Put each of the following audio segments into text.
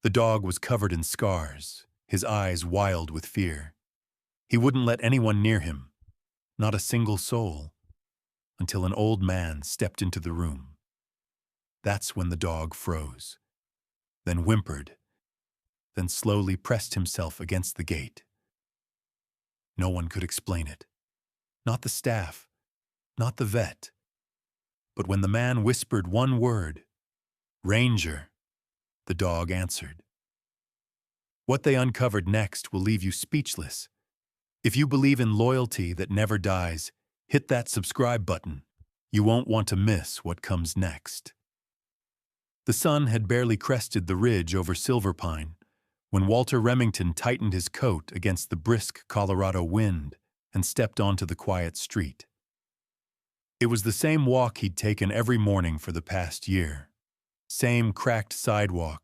The dog was covered in scars, his eyes wild with fear. He wouldn't let anyone near him, not a single soul, until an old man stepped into the room. That's when the dog froze, then whimpered, then slowly pressed himself against the gate. No one could explain it. Not the staff, not the vet. But when the man whispered one word, "Ranger," the dog answered. What they uncovered next will leave you speechless. If you believe in loyalty that never dies, hit that subscribe button. You won't want to miss what comes next. The sun had barely crested the ridge over Silver Pine when Walter Remington tightened his coat against the brisk Colorado wind and stepped onto the quiet street. It was the same walk he'd taken every morning for the past year. Same cracked sidewalk,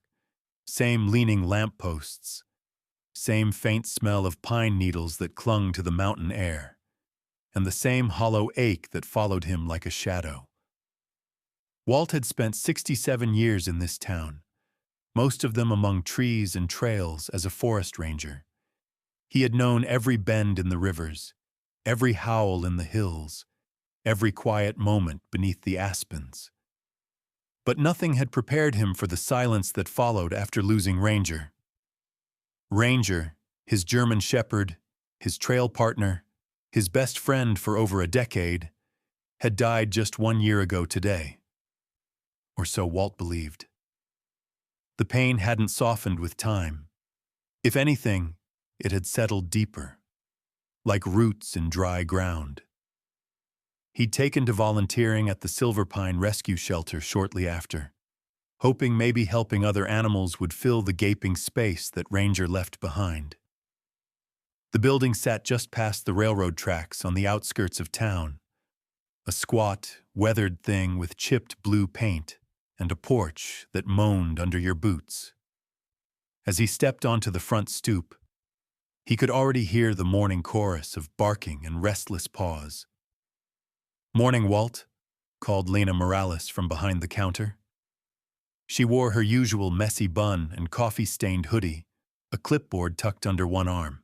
same leaning lampposts, same faint smell of pine needles that clung to the mountain air, and the same hollow ache that followed him like a shadow. Walt had spent 67 years in this town, most of them among trees and trails as a forest ranger. He had known every bend in the rivers, every howl in the hills, every quiet moment beneath the aspens. But nothing had prepared him for the silence that followed after losing Ranger. Ranger, his German shepherd, his trail partner, his best friend for over a decade, had died just 1 year ago today. Or so Walt believed. The pain hadn't softened with time. If anything, it had settled deeper, like roots in dry ground. He'd taken to volunteering at the Silver Pine Rescue Shelter shortly after, hoping maybe helping other animals would fill the gaping space that Ranger left behind. The building sat just past the railroad tracks on the outskirts of town, a squat, weathered thing with chipped blue paint and a porch that moaned under your boots. As he stepped onto the front stoop, he could already hear the morning chorus of barking and restless paws. "Morning, Walt," called Lena Morales from behind the counter. She wore her usual messy bun and coffee-stained hoodie, a clipboard tucked under one arm.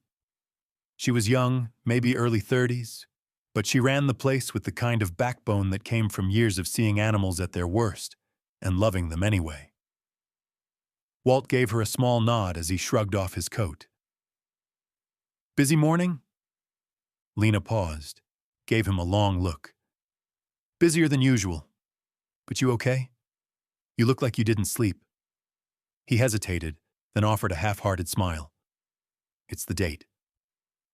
She was young, maybe early 30s, but she ran the place with the kind of backbone that came from years of seeing animals at their worst and loving them anyway. Walt gave her a small nod as he shrugged off his coat. "Busy morning?" Lena paused, gave him a long look. "Busier than usual. But you okay? You look like you didn't sleep." He hesitated, then offered a half-hearted smile. "It's the date.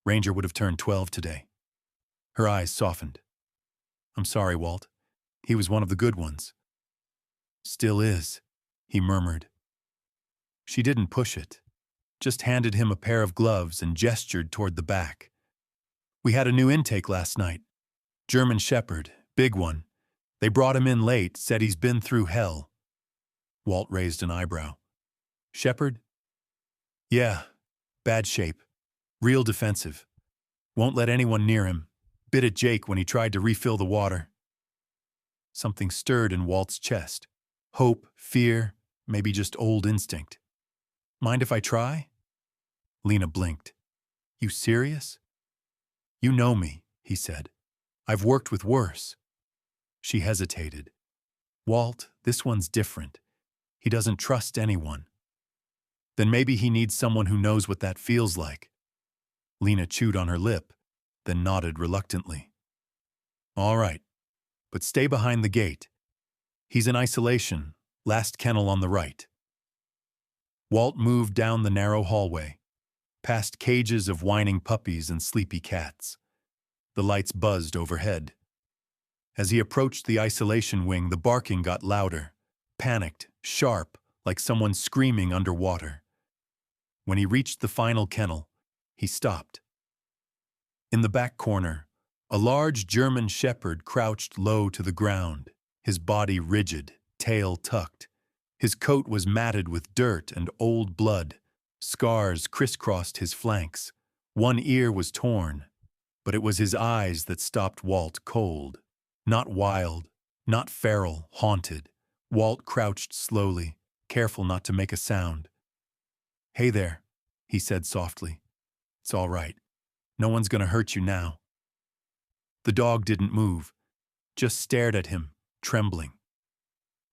Ranger would have turned 12 today." Her eyes softened. "I'm sorry, Walt. He was one of the good ones." "Still is," he murmured. She didn't push it, just handed him a pair of gloves and gestured toward the back. "We had a new intake last night. German shepherd, big one. They brought him in late, said he's been through hell." Walt raised an eyebrow. "Shepherd?" "Yeah, bad shape. Real defensive. Won't let anyone near him. Bit at Jake when he tried to refill the water." Something stirred in Walt's chest. Hope, fear, maybe just old instinct. "Mind if I try?" Lena blinked. "You serious?" "You know me," he said. "I've worked with worse." She hesitated. "Walt, this one's different. He doesn't trust anyone." "Then maybe he needs someone who knows what that feels like." Lena chewed on her lip, then nodded reluctantly. "All right, but stay behind the gate. He's in isolation, last kennel on the right." Walt moved down the narrow hallway, past cages of whining puppies and sleepy cats. The lights buzzed overhead. As he approached the isolation wing, the barking got louder, panicked, sharp, like someone screaming underwater. When he reached the final kennel, he stopped. In the back corner, a large German shepherd crouched low to the ground, his body rigid, tail tucked. His coat was matted with dirt and old blood. Scars crisscrossed his flanks. One ear was torn, but it was his eyes that stopped Walt cold. Not wild, not feral, haunted. Walt crouched slowly, careful not to make a sound. Hey there, he said softly. It's all right. No one's gonna hurt you now. The dog didn't move, just stared at him, trembling.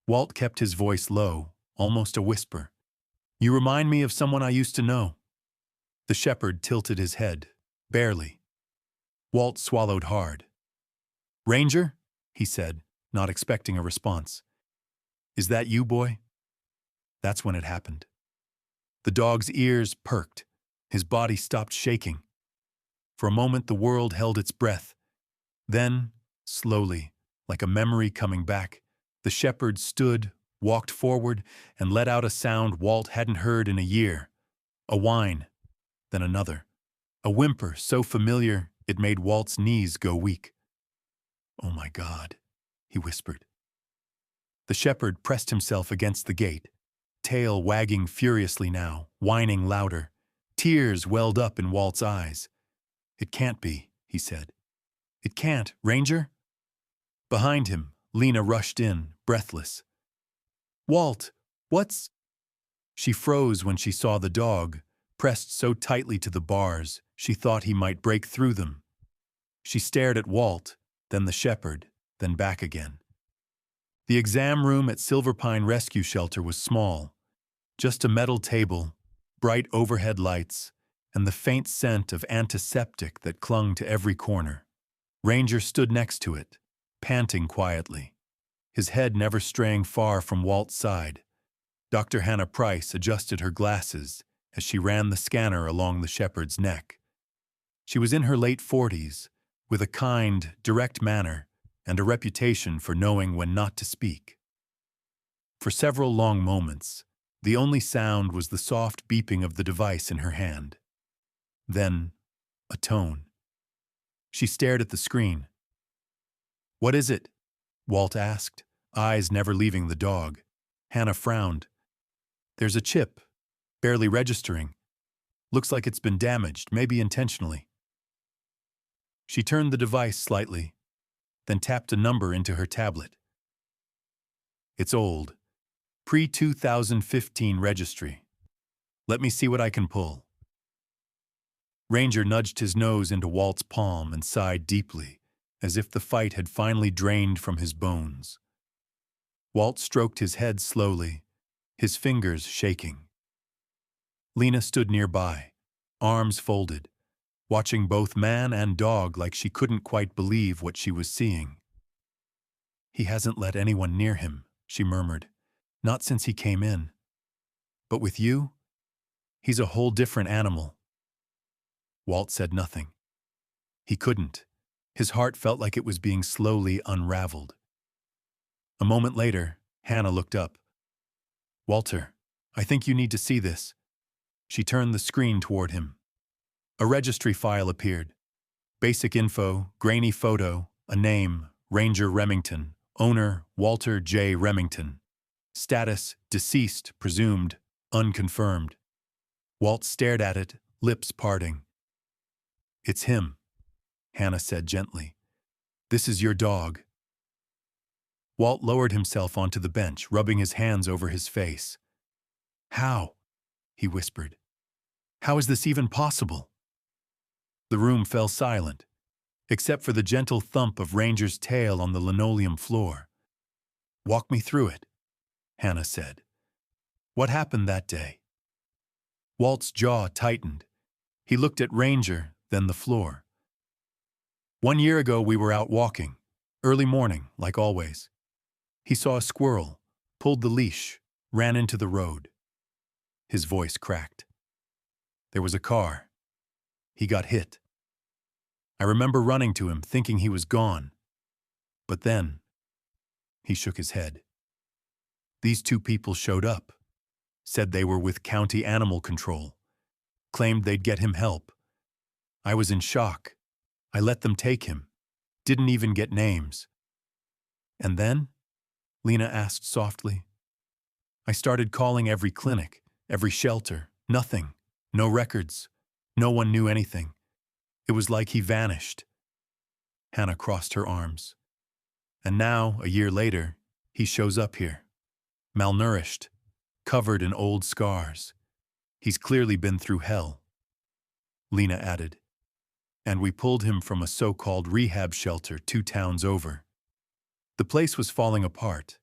Walt kept his voice low, almost a whisper. You remind me of someone I used to know. The shepherd tilted his head, barely. Walt swallowed hard. Ranger? He said, not expecting a response. Is that you, boy? That's when it happened. The dog's ears perked. His body stopped shaking. For a moment, the world held its breath. Then, slowly, like a memory coming back, the shepherd stood, walked forward, and let out a sound Walt hadn't heard in a year. A whine, then another. A whimper so familiar it made Walt's knees go weak. Oh my God, he whispered. The shepherd pressed himself against the gate, tail wagging furiously now, whining louder. Tears welled up in Walt's eyes. It can't be, he said. It can't, Ranger? Behind him, Lena rushed in, breathless. Walt, what's... She froze when she saw the dog, pressed so tightly to the bars she thought he might break through them. She stared at Walt, then the shepherd, then back again. The exam room at Silver Pine Rescue Shelter was small, just a metal table, bright overhead lights, and the faint scent of antiseptic that clung to every corner. Ranger stood next to it, panting quietly, his head never straying far from Walt's side. Dr. Hannah Price adjusted her glasses as she ran the scanner along the shepherd's neck. She was in her late 40s, with a kind, direct manner and a reputation for knowing when not to speak. For several long moments, the only sound was the soft beeping of the device in her hand. Then, a tone. She stared at the screen. What is it? Walt asked, eyes never leaving the dog. Hannah frowned. There's a chip, barely registering. Looks like it's been damaged, maybe intentionally. She turned the device slightly, then tapped a number into her tablet. It's old. Pre-2015 registry. Let me see what I can pull. Ranger nudged his nose into Walt's palm and sighed deeply, as if the fight had finally drained from his bones. Walt stroked his head slowly, his fingers shaking. Lena stood nearby, arms folded, watching both man and dog like she couldn't quite believe what she was seeing. He hasn't let anyone near him, she murmured, not since he came in. But with you, he's a whole different animal. Walt said nothing. He couldn't. His heart felt like it was being slowly unraveled. A moment later, Hannah looked up. Walter, I think you need to see this. She turned the screen toward him. A registry file appeared. Basic info, grainy photo, a name, Ranger Remington, owner Walter J. Remington. Status, deceased, presumed, unconfirmed. Walt stared at it, lips parting. It's him, Hannah said gently. This is your dog. Walt lowered himself onto the bench, rubbing his hands over his face. How? He whispered. How is this even possible? The room fell silent, except for the gentle thump of Ranger's tail on the linoleum floor. Walk me through it, Hannah said. What happened that day? Walt's jaw tightened. He looked at Ranger, then the floor. 1 year ago we were out walking, early morning, like always. He saw a squirrel, pulled the leash, ran into the road. His voice cracked. There was a car. He got hit. I remember running to him, thinking he was gone. But then, he shook his head. These two people showed up, said they were with County Animal Control, claimed they'd get him help. I was in shock. I let them take him, didn't even get names. And then? Lena asked softly. I started calling every clinic, every shelter, nothing, no records, no one knew anything. It was like he vanished. Hannah crossed her arms. And now, a year later, he shows up here, malnourished, covered in old scars. He's clearly been through hell, Lena added. And we pulled him from a so-called rehab shelter 2 towns over. The place was falling apart.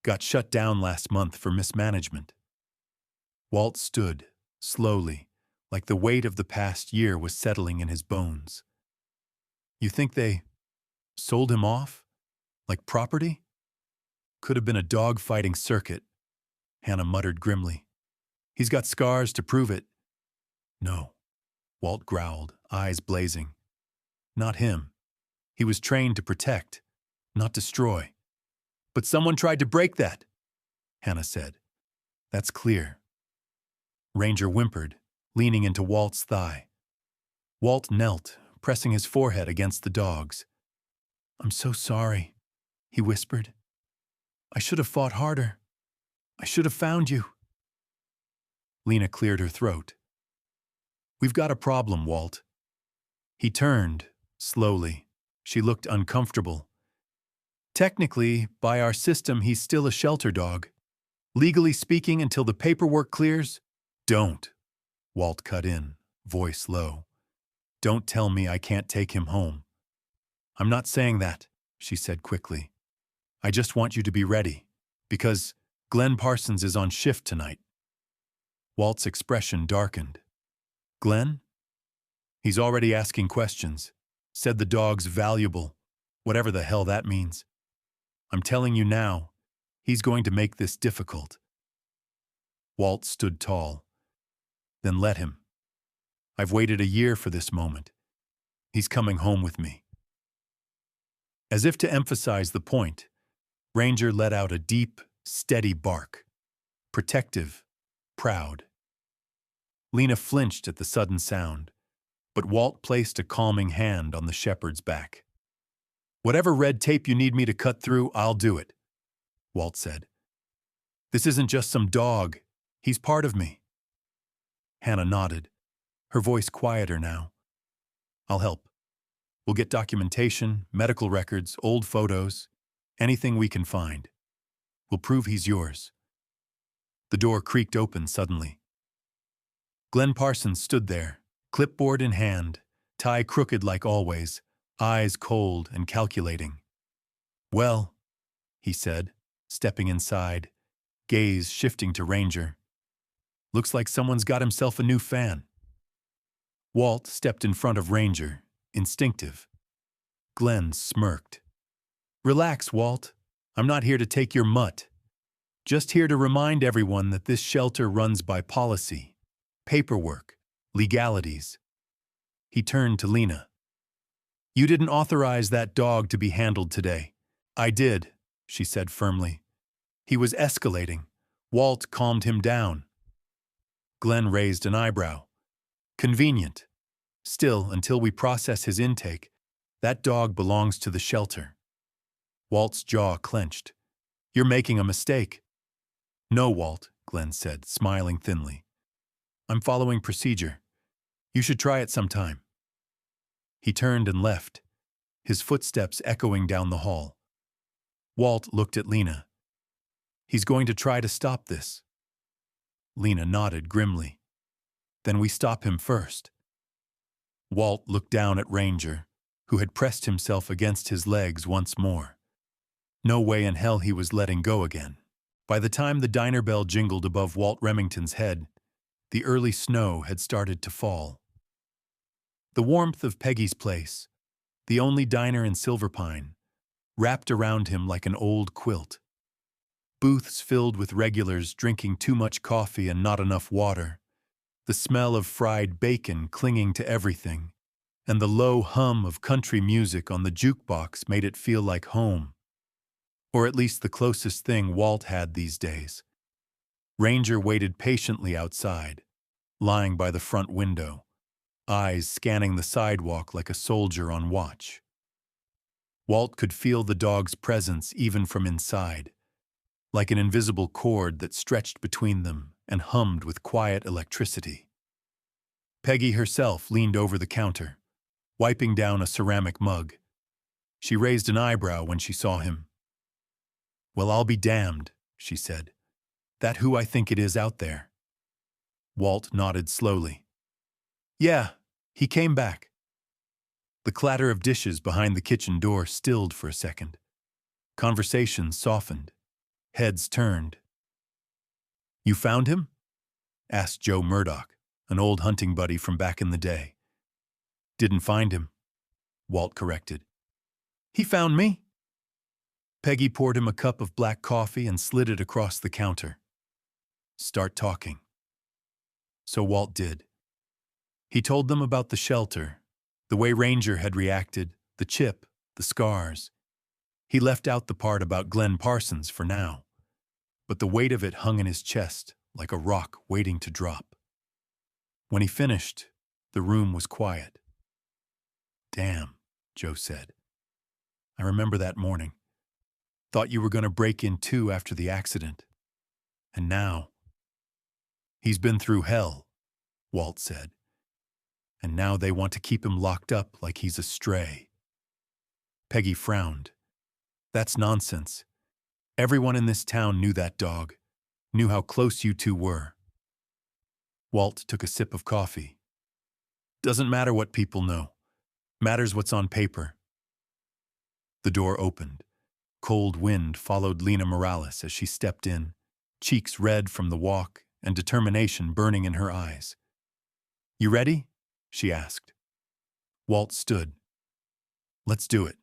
Got shut down last month for mismanagement. Walt stood, slowly, like the weight of the past year was settling in his bones. You think they sold him off? Like property? Could have been a dog-fighting circuit, Hannah muttered grimly. He's got scars to prove it. No, Walt growled, eyes blazing. Not him. He was trained to protect, not destroy. But someone tried to break that, Hannah said. That's clear. Ranger whimpered, leaning into Walt's thigh. Walt knelt, pressing his forehead against the dog's. I'm so sorry, he whispered. I should have fought harder. I should have found you. Lena cleared her throat. We've got a problem, Walt. He turned, slowly. She looked uncomfortable. Technically, by our system, he's still a shelter dog. Legally speaking, until the paperwork clears, don't, Walt cut in, voice low. Don't tell me I can't take him home. I'm not saying that, she said quickly. I just want you to be ready, because Glenn Parsons is on shift tonight. Walt's expression darkened. Glenn? He's already asking questions. Said the dog's valuable, whatever the hell that means. I'm telling you now, he's going to make this difficult. Walt stood tall. Then let him. I've waited a year for this moment. He's coming home with me. As if to emphasize the point, Ranger let out a deep, steady bark. Protective, proud. Lena flinched at the sudden sound, but Walt placed a calming hand on the shepherd's back. Whatever red tape you need me to cut through, I'll do it, Walt said. This isn't just some dog. He's part of me. Hannah nodded, her voice quieter now. I'll help. We'll get documentation, medical records, old photos, anything we can find. We'll prove he's yours. The door creaked open suddenly. Glenn Parsons stood there, clipboard in hand, tie crooked like always, eyes cold and calculating. Well, he said, stepping inside, gaze shifting to Ranger. Looks like someone's got himself a new fan. Walt stepped in front of Ranger, instinctive. Glenn smirked. Relax, Walt. I'm not here to take your mutt. Just here to remind everyone that this shelter runs by policy, paperwork, legalities. He turned to Lena. You didn't authorize that dog to be handled today. I did, she said firmly. He was escalating. Walt calmed him down. Glenn raised an eyebrow. Convenient. Still, until we process his intake, that dog belongs to the shelter. Walt's jaw clenched. You're making a mistake. No, Walt, Glenn said, smiling thinly. I'm following procedure. You should try it sometime. He turned and left, his footsteps echoing down the hall. Walt looked at Lena. He's going to try to stop this. Lena nodded grimly. Then we stop him first. Walt looked down at Ranger, who had pressed himself against his legs once more. No way in hell he was letting go again. By the time the diner bell jingled above Walt Remington's head, the early snow had started to fall. The warmth of Peggy's place, the only diner in Silverpine, wrapped around him like an old quilt. Booths filled with regulars drinking too much coffee and not enough water, the smell of fried bacon clinging to everything, and the low hum of country music on the jukebox made it feel like home. Or at least the closest thing Walt had these days. Ranger waited patiently outside, lying by the front window, eyes scanning the sidewalk like a soldier on watch. Walt could feel the dog's presence even from inside, like an invisible cord that stretched between them and hummed with quiet electricity. Peggy herself leaned over the counter, wiping down a ceramic mug. She raised an eyebrow when she saw him. Well, I'll be damned, she said. That who I think it is out there. Walt nodded slowly. Yeah, he came back. The clatter of dishes behind the kitchen door stilled for a second. Conversation softened. Heads turned. You found him? Asked Joe Murdoch, an old hunting buddy from back in the day. Didn't find him, Walt corrected. He found me. Peggy poured him a cup of black coffee and slid it across the counter. Start talking. So Walt did. He told them about the shelter, the way Ranger had reacted, the chip, the scars. He left out the part about Glenn Parsons for now, but the weight of it hung in his chest like a rock waiting to drop. When he finished, the room was quiet. Damn, Joe said. I remember that morning. Thought you were going to break in too after the accident. And now... He's been through hell, Walt said. And now they want to keep him locked up like he's a stray. Peggy frowned. That's nonsense. Everyone in this town knew that dog, knew how close you two were. Walt took a sip of coffee. Doesn't matter what people know. Matters what's on paper. The door opened. Cold wind followed Lena Morales as she stepped in, cheeks red from the walk and determination burning in her eyes. You ready? She asked. Walt stood. Let's do it.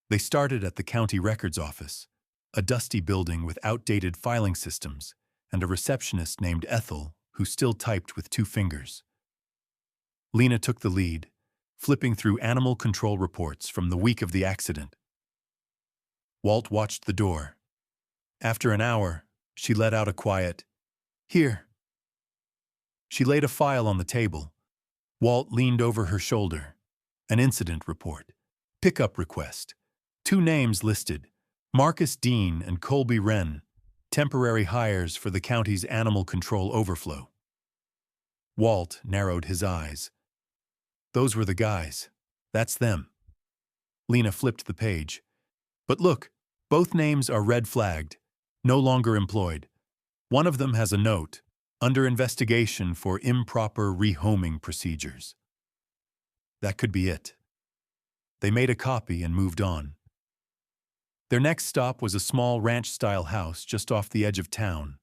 They started at the county records office, a dusty building with outdated filing systems and a receptionist named Ethel who still typed with 2 fingers. Lena took the lead, flipping through animal control reports from the week of the accident. Walt watched the door. After an hour, she let out a quiet, "Here." She laid a file on the table. Walt leaned over her shoulder. An incident report. Pickup request. 2 names listed, Marcus Dean and Colby Wren, temporary hires for the county's animal control overflow. Walt narrowed his eyes. Those were the guys. That's them. Lena flipped the page. But look, both names are red-flagged, no longer employed. One of them has a note, under investigation for improper rehoming procedures. That could be it. They made a copy and moved on. Their next stop was a small ranch-style house just off the edge of town.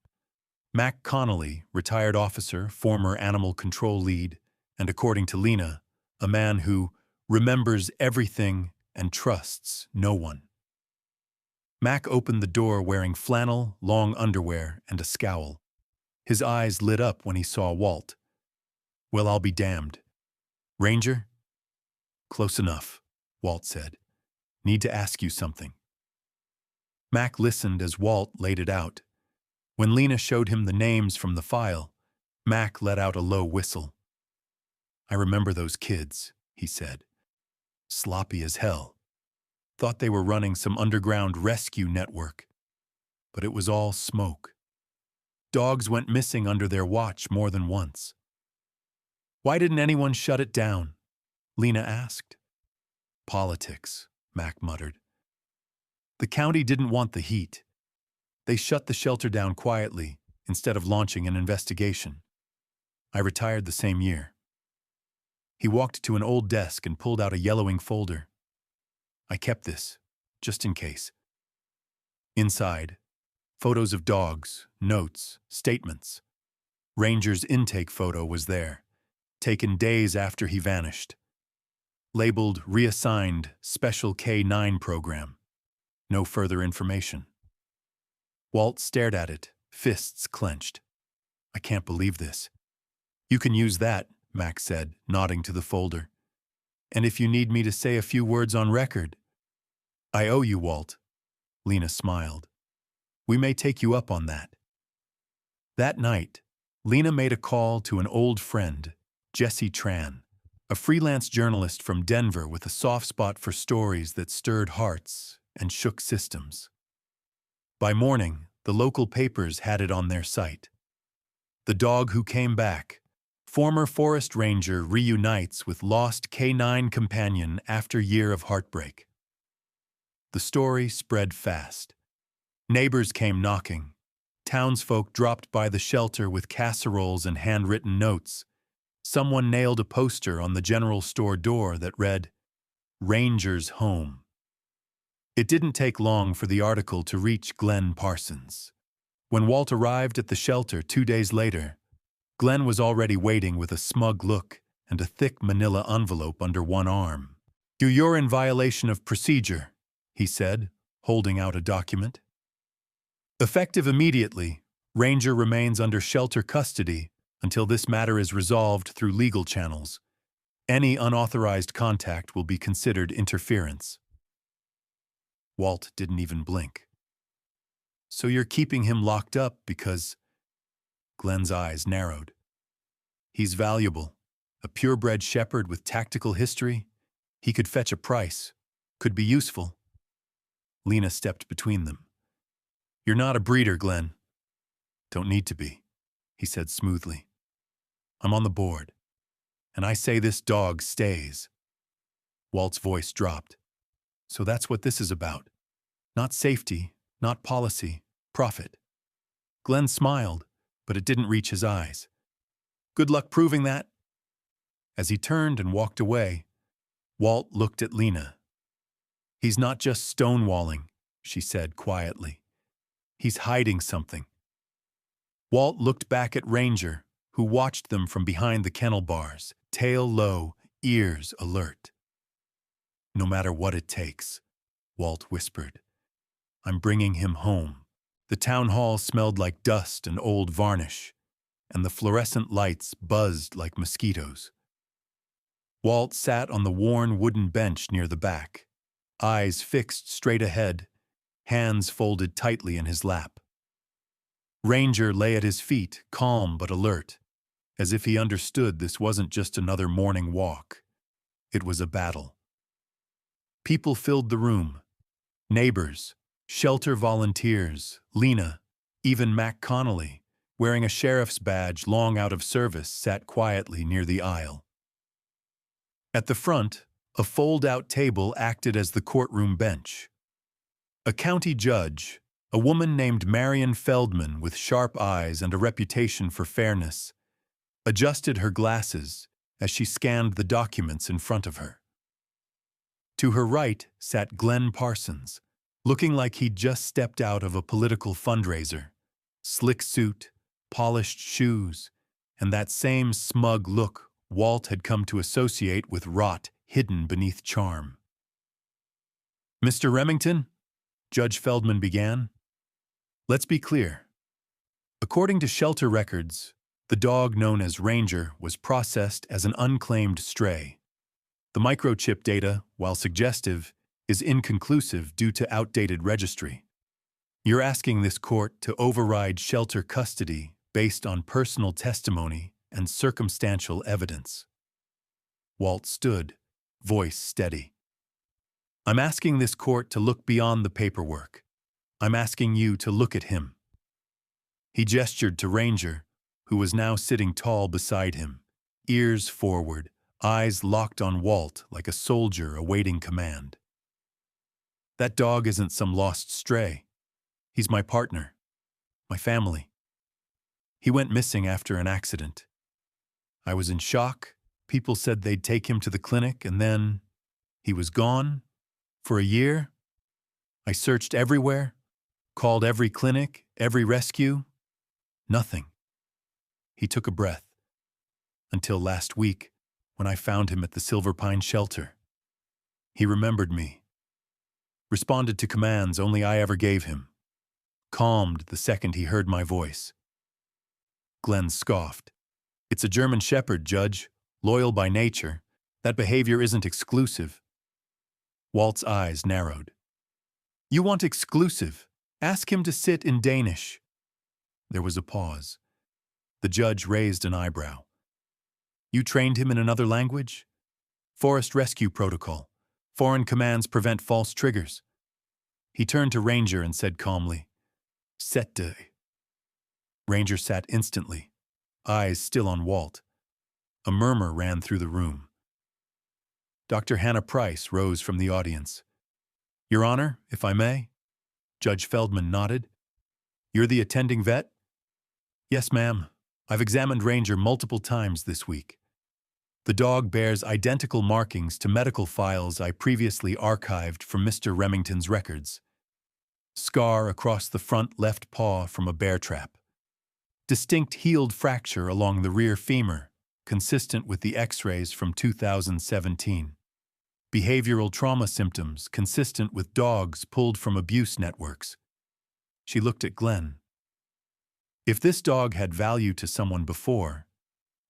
Mac Connolly, retired officer, former animal control lead, and according to Lena, a man who remembers everything and trusts no one. Mac opened the door wearing flannel, long underwear, and a scowl. His eyes lit up when he saw Walt. Well, I'll be damned. Ranger? Close enough, Walt said. Need to ask you something. Mac listened as Walt laid it out. When Lena showed him the names from the file, Mac let out a low whistle. I remember those kids, he said. Sloppy as hell. Thought they were running some underground rescue network. But it was all smoke. Dogs went missing under their watch more than once. Why didn't anyone shut it down? Lena asked. Politics, Mac muttered. The county didn't want the heat. They shut the shelter down quietly instead of launching an investigation. I retired the same year. He walked to an old desk and pulled out a yellowing folder. I kept this, just in case. Inside, photos of dogs, notes, statements. Ranger's intake photo was there, taken days after he vanished. Labeled Reassigned Special K-9 Program. No further information. Walt stared at it, fists clenched. I can't believe this. You can use that, Mac said, nodding to the folder. And if you need me to say a few words on record. I owe you, Walt. Lena smiled. We may take you up on that. That night, Lena made a call to an old friend, Jesse Tran, a freelance journalist from Denver with a soft spot for stories that stirred hearts and shook systems. By morning, the local papers had it on their site. The dog who came back. Former forest ranger reunites with lost K-9 companion after year of heartbreak. The story spread fast. Neighbors came knocking. Townsfolk dropped by the shelter with casseroles and handwritten notes. Someone nailed a poster on the general store door that read, "Ranger's Home." It didn't take long for the article to reach Glenn Parsons. When Walt arrived at the shelter 2 days later, Glenn was already waiting with a smug look and a thick manila envelope under one arm. "You're in violation of procedure," he said, holding out a document. "Effective immediately, Ranger remains under shelter custody until this matter is resolved through legal channels. Any unauthorized contact will be considered interference." Walt didn't even blink. "So you're keeping him locked up because—" Glenn's eyes narrowed. "He's valuable, a purebred shepherd with tactical history. He could fetch a price, could be useful." Lena stepped between them. "You're not a breeder, Glenn." "Don't need to be," he said smoothly. "I'm on the board, and I say this dog stays." Walt's voice dropped. "So that's what this is about. Not safety, not policy, profit." Glenn smiled, but it didn't reach his eyes. "Good luck proving that." As he turned and walked away, Walt looked at Lena. "He's not just stonewalling," she said quietly. "He's hiding something." Walt looked back at Ranger, who watched them from behind the kennel bars, tail low, ears alert. "No matter what it takes," Walt whispered. "I'm bringing him home." The town hall smelled like dust and old varnish, and the fluorescent lights buzzed like mosquitoes. Walt sat on the worn wooden bench near the back, eyes fixed straight ahead, hands folded tightly in his lap. Ranger lay at his feet, calm but alert, as if he understood this wasn't just another morning walk. It was a battle. People filled the room. Neighbors, shelter volunteers, Lena, even Mac Connolly, wearing a sheriff's badge long out of service, sat quietly near the aisle. At the front, a fold-out table acted as the courtroom bench. A county judge, a woman named Marion Feldman with sharp eyes and a reputation for fairness, adjusted her glasses as she scanned the documents in front of her. To her right sat Glenn Parsons, looking like he'd just stepped out of a political fundraiser. Slick suit, polished shoes, and that same smug look Walt had come to associate with rot hidden beneath charm. "Mr. Remington," Judge Feldman began, "let's be clear. According to shelter records, the dog known as Ranger was processed as an unclaimed stray. The microchip data, while suggestive, is inconclusive due to outdated registry. You're asking this court to override shelter custody based on personal testimony and circumstantial evidence." Walt stood, voice steady. "I'm asking this court to look beyond the paperwork. I'm asking you to look at him." He gestured to Ranger, who was now sitting tall beside him, ears forward, eyes locked on Walt like a soldier awaiting command. "That dog isn't some lost stray. He's my partner, my family. He went missing after an accident. I was in shock. People said they'd take him to the clinic, and then he was gone for a year. I searched everywhere, called every clinic, every rescue. Nothing." He took a breath. "Until last week, when I found him at the Silver Pine shelter. He remembered me. Responded to commands only I ever gave him. Calmed the second he heard my voice." Glenn scoffed. "It's a German shepherd, Judge, loyal by nature. That behavior isn't exclusive." Walt's eyes narrowed. "You want exclusive? Ask him to sit in Danish." There was a pause. The judge raised an eyebrow. "You trained him in another language? Forest rescue protocol. Foreign commands prevent false triggers." He turned to Ranger and said calmly, "Sette." Ranger sat instantly, eyes still on Walt. A murmur ran through the room. Dr. Hannah Price rose from the audience. "Your Honor, if I may?" Judge Feldman nodded. You're the attending vet? Yes, ma'am. I've examined Ranger multiple times this week. The dog bears identical markings to medical files I previously archived from Mr. Remington's records. Scar across the front left paw from a bear trap. Distinct healed fracture along the rear femur, consistent with the X-rays from 2017. Behavioral trauma symptoms consistent with dogs pulled from abuse networks. She looked at Glenn. If this dog had value to someone before,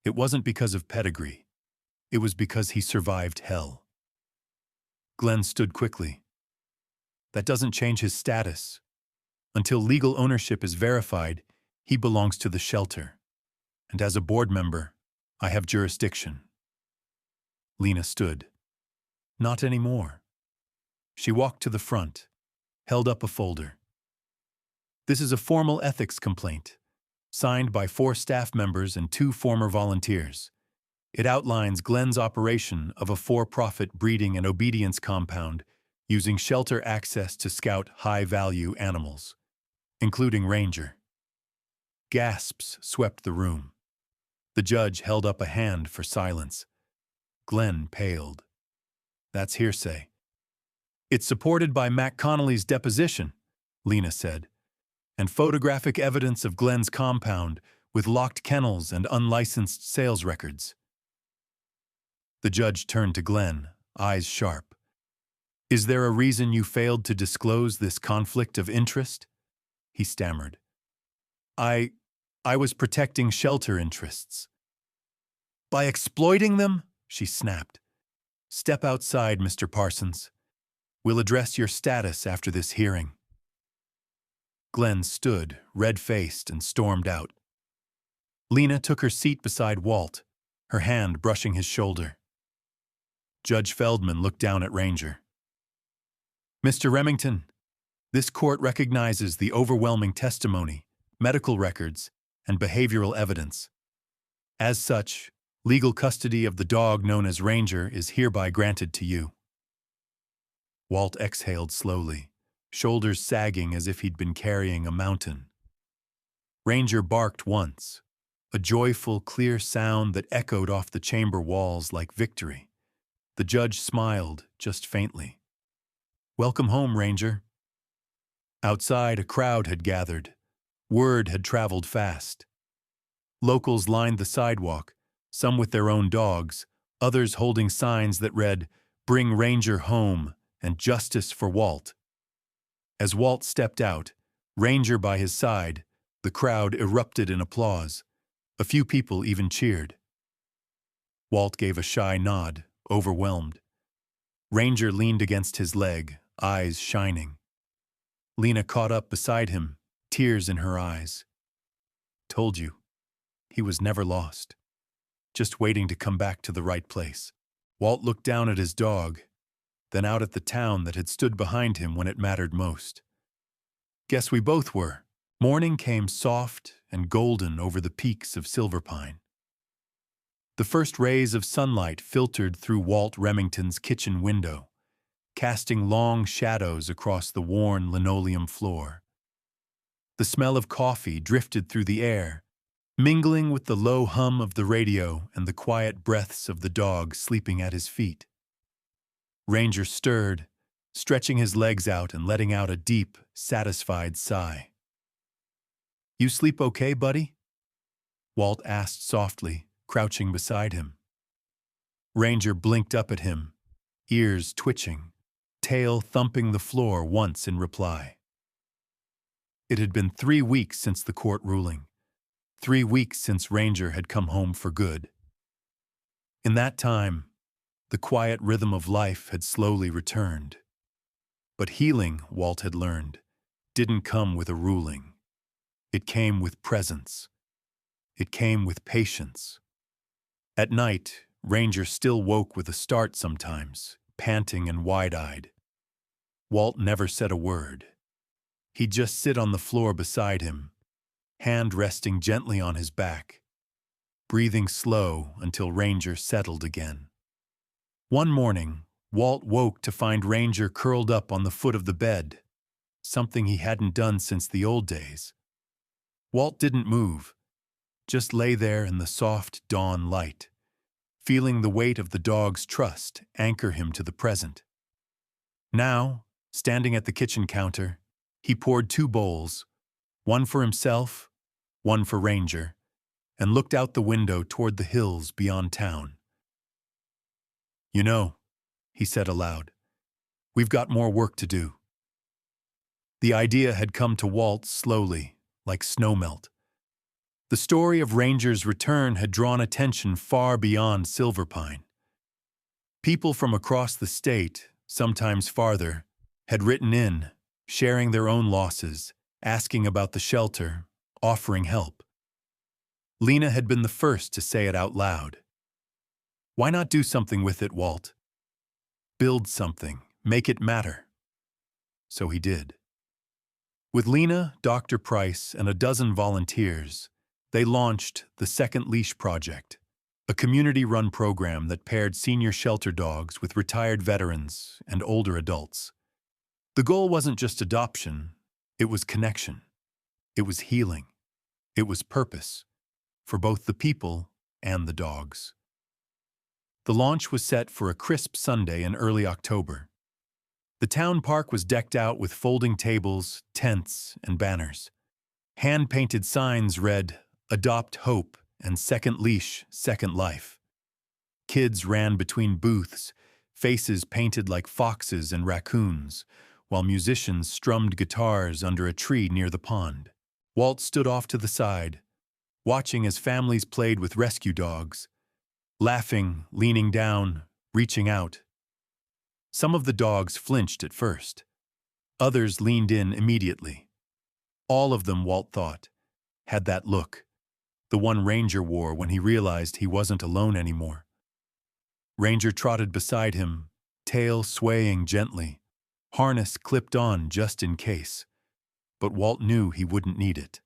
it wasn't because of pedigree. It was because he survived hell. Glenn stood quickly. That doesn't change his status. Until legal ownership is verified, he belongs to the shelter. And as a board member, I have jurisdiction. Lena stood. Not anymore. She walked to the front, held up a folder. This is a formal ethics complaint, signed by 4 staff members and 2 former volunteers. It outlines Glenn's operation of a for-profit breeding and obedience compound using shelter access to scout high-value animals, including Ranger. Gasps swept the room. The judge held up a hand for silence. Glenn paled. That's hearsay. It's supported by Mac Connolly's deposition, Lena said, and photographic evidence of Glenn's compound with locked kennels and unlicensed sales records. The judge turned to Glenn, eyes sharp. Is there a reason you failed to disclose this conflict of interest? He stammered. I was protecting shelter interests. By exploiting them? She snapped. Step outside, Mr. Parsons. We'll address your status after this hearing. Glenn stood, red-faced, and stormed out. Lena took her seat beside Walt, her hand brushing his shoulder. Judge Feldman looked down at Ranger. Mr. Remington, this court recognizes the overwhelming testimony, medical records, and behavioral evidence. As such, legal custody of the dog known as Ranger is hereby granted to you. Walt exhaled slowly, shoulders sagging as if he'd been carrying a mountain. Ranger barked once, a joyful, clear sound that echoed off the chamber walls like victory. The judge smiled, just faintly. Welcome home, Ranger. Outside, a crowd had gathered. Word had traveled fast. Locals lined the sidewalk, some with their own dogs, others holding signs that read, "Bring Ranger home," and "Justice for Walt." As Walt stepped out, Ranger by his side, the crowd erupted in applause. A few people even cheered. Walt gave a shy nod, overwhelmed. Ranger leaned against his leg, eyes shining. Lena caught up beside him, tears in her eyes. Told you, he was never lost. Just waiting to come back to the right place. Walt looked down at his dog, then out at the town that had stood behind him when it mattered most. Guess we both were. Morning came soft and golden over the peaks of Silverpine. The first rays of sunlight filtered through Walt Remington's kitchen window, casting long shadows across the worn linoleum floor. The smell of coffee drifted through the air, mingling with the low hum of the radio and the quiet breaths of the dog sleeping at his feet. Ranger stirred, stretching his legs out and letting out a deep, satisfied sigh. You sleep okay, buddy? Walt asked softly, crouching beside him. Ranger blinked up at him, ears twitching, tail thumping the floor once in reply. It had been 3 weeks since the court ruling, 3 weeks since Ranger had come home for good. In that time, the quiet rhythm of life had slowly returned. But healing, Walt had learned, didn't come with a ruling. It came with presence. It came with patience. At night, Ranger still woke with a start sometimes, panting and wide-eyed. Walt never said a word. He'd just sit on the floor beside him, hand resting gently on his back, breathing slow until Ranger settled again. One morning, Walt woke to find Ranger curled up on the foot of the bed, something he hadn't done since the old days. Walt didn't move, just lay there in the soft dawn light, feeling the weight of the dog's trust anchor him to the present. Now, standing at the kitchen counter, he poured 2 bowls, one for himself, one for Ranger, and looked out the window toward the hills beyond town. "You know," he said aloud, "we've got more work to do." The idea had come to Walt slowly, like snowmelt. The story of Ranger's return had drawn attention far beyond Silverpine. People from across the state, sometimes farther, had written in, sharing their own losses, asking about the shelter, offering help. Lena had been the first to say it out loud. "Why not do something with it, Walt? Build something, make it matter." So he did. With Lena, Dr. Price, and a dozen volunteers, they launched the Second Leash Project, a community-run program that paired senior shelter dogs with retired veterans and older adults. The goal wasn't just adoption, it was connection. It was healing. It was purpose, for both the people and the dogs. The launch was set for a crisp Sunday in early October. The town park was decked out with folding tables, tents, and banners. Hand-painted signs read, "Adopt Hope" and "Second Leash, Second Life." Kids ran between booths, faces painted like foxes and raccoons, while musicians strummed guitars under a tree near the pond. Walt stood off to the side, watching as families played with rescue dogs, laughing, leaning down, reaching out. Some of the dogs flinched at first. Others leaned in immediately. All of them, Walt thought, had that look, the one Ranger wore when he realized he wasn't alone anymore. Ranger trotted beside him, tail swaying gently, harness clipped on just in case, but Walt knew he wouldn't need it.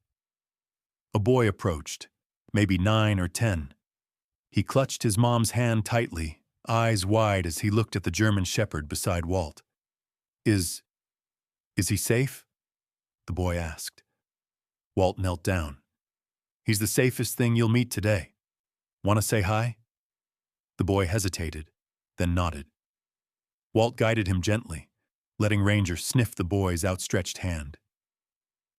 A boy approached, maybe 9 or 10. He clutched his mom's hand tightly, eyes wide as he looked at the German Shepherd beside Walt. Is he safe?" the boy asked. Walt knelt down. "He's the safest thing you'll meet today. Want to say hi?" The boy hesitated, then nodded. Walt guided him gently, letting Ranger sniff the boy's outstretched hand.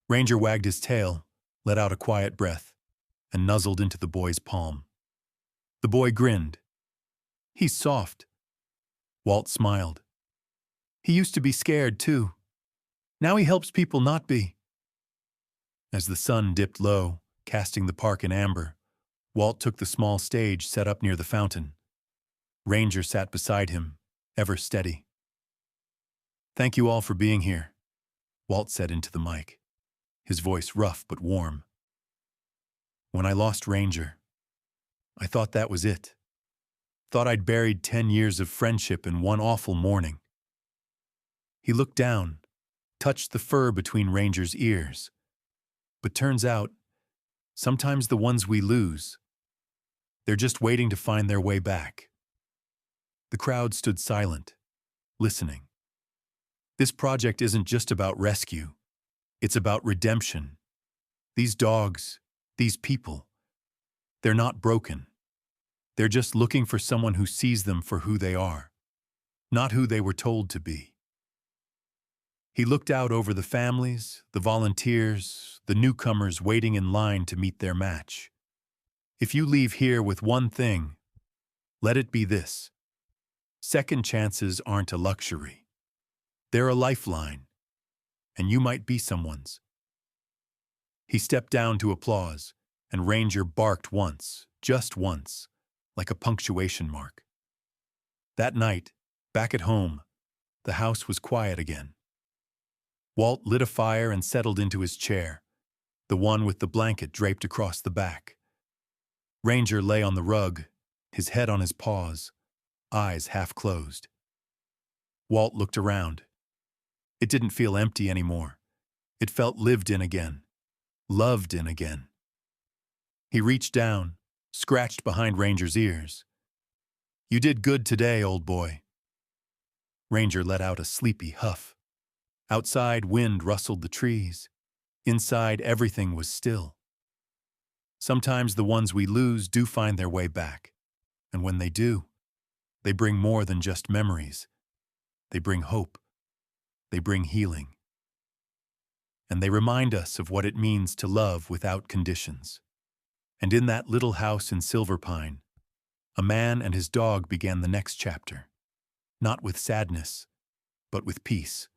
Ranger wagged his tail, let out a quiet breath, and nuzzled into the boy's palm. The boy grinned. "He's soft." Walt smiled. "He used to be scared, too. Now he helps people not be." As the sun dipped low, casting the park in amber, Walt took the small stage set up near the fountain. Ranger sat beside him, ever steady. "Thank you all for being here," Walt said into the mic, his voice rough but warm. "When I lost Ranger, I thought that was it. Thought I'd buried 10 years of friendship in one awful morning." He looked down, touched the fur between Ranger's ears. But turns out, sometimes the ones we lose, they're just waiting to find their way back. The crowd stood silent, listening. This project isn't just about rescue. It's about redemption. These dogs, these people, they're not broken. They're just looking for someone who sees them for who they are, not who they were told to be. He looked out over the families, the volunteers, the newcomers waiting in line to meet their match. If you leave here with one thing, let it be this: second chances aren't a luxury. They're a lifeline, and you might be someone's. He stepped down to applause, and Ranger barked once, just once, like a punctuation mark. That night, back at home, the house was quiet again. Walt lit a fire and settled into his chair, the one with the blanket draped across the back. Ranger lay on the rug, his head on his paws, eyes half closed. Walt looked around. It didn't feel empty anymore. It felt lived in again, loved in again. He reached down, scratched behind Ranger's ears. "You did good today, old boy." Ranger let out a sleepy huff. Outside, wind rustled the trees. Inside, everything was still. Sometimes the ones we lose do find their way back, and when they do, they bring more than just memories. They bring hope. They bring healing. And they remind us of what it means to love without conditions. And in that little house in Silver Pine, a man and his dog began the next chapter, not with sadness, but with peace.